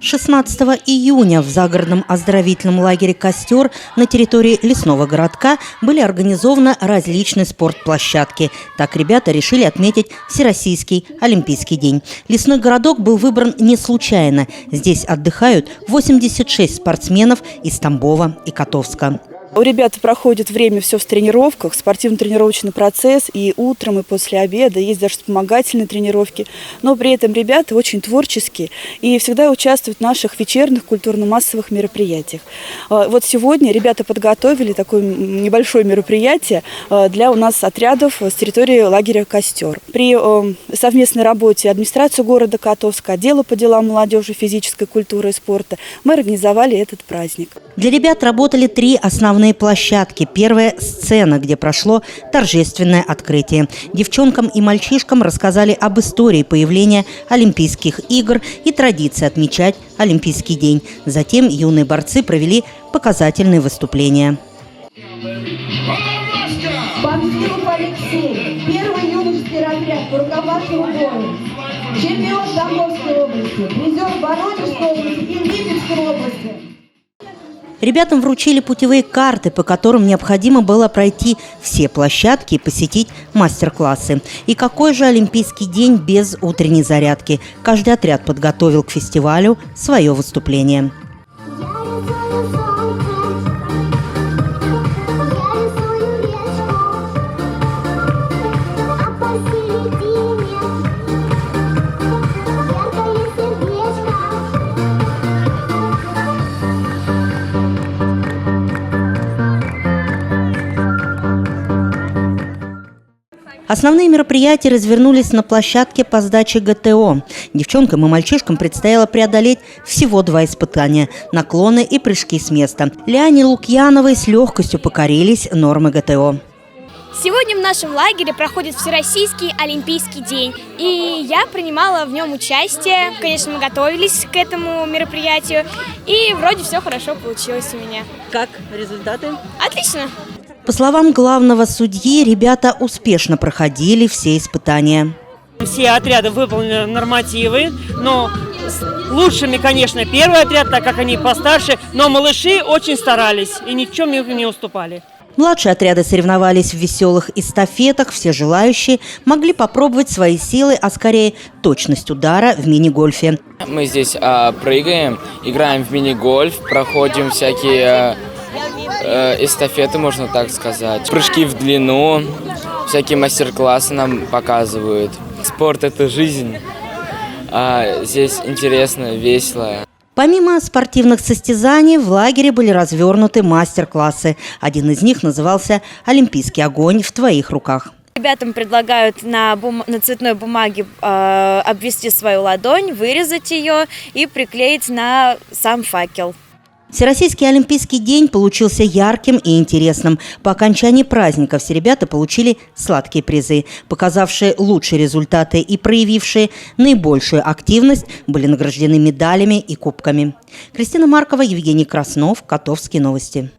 16 июня в загородном оздоровительном лагере «Костер» на территории лесного городка были организованы различные спортплощадки. Так ребята решили отметить Всероссийский Олимпийский день. Лесной городок был выбран не случайно. Здесь отдыхают 86 спортсменов из Тамбова и Котовска. У ребят проходит время все в тренировках, спортивно-тренировочный процесс и утром, и после обеда, есть даже вспомогательные тренировки. Но при этом ребята очень творческие и всегда участвуют в наших вечерних культурно-массовых мероприятиях. Вот сегодня ребята подготовили такое небольшое мероприятие для у нас отрядов с территории лагеря «Костер». При совместной работе администрации города Котовска, отдела по делам молодежи, физической культуры и спорта мы организовали этот праздник. Для ребят работали 3 основные площадки. Первая – сцена, где прошло торжественное открытие. Девчонкам и мальчишкам рассказали об истории появления Олимпийских игр и традиции отмечать Олимпийский день. Затем юные борцы провели показательные выступления. Панфилов Алексей, первый юношеский разряд по рукопашному бою, чемпион Тамбовской области, призер Воронежской области и Липецкой области. Ребятам вручили путевые карты, по которым необходимо было пройти все площадки и посетить мастер-классы. И какой же Олимпийский день без утренней зарядки? Каждый отряд подготовил к фестивалю свое выступление. Основные мероприятия развернулись на площадке по сдаче ГТО. Девчонкам и мальчишкам предстояло преодолеть всего 2 испытания – наклоны и прыжки с места. Лиане Лукьяновой с легкостью покорились нормы ГТО. Сегодня в нашем лагере проходит Всероссийский Олимпийский день, и я принимала в нем участие. Конечно, мы готовились к этому мероприятию, и вроде все хорошо получилось у меня. Как результаты? Отлично! По словам главного судьи, ребята успешно проходили все испытания. Все отряды выполнили нормативы, но лучшими, конечно, первый отряд, так как они постарше, но малыши очень старались и ни в чем им не уступали. Младшие отряды соревновались в веселых эстафетах. Все желающие могли попробовать свои силы, а скорее точность удара в мини-гольфе. Мы здесь прыгаем, играем в мини-гольф, проходим всякие эстафеты, можно так сказать. Прыжки в длину, всякие мастер-классы нам показывают. Спорт – это жизнь. Здесь интересно, весело. Помимо спортивных состязаний в лагере были развернуты мастер-классы. Один из них назывался «Олимпийский огонь в твоих руках». Ребятам предлагают на цветной бумаге обвести свою ладонь, вырезать ее и приклеить на сам факел. Всероссийский Олимпийский день получился ярким и интересным. По окончании праздника все ребята получили сладкие призы. Показавшие лучшие результаты и проявившие наибольшую активность были награждены медалями и кубками. Кристина Маркова, Евгений Краснов, Котовские новости.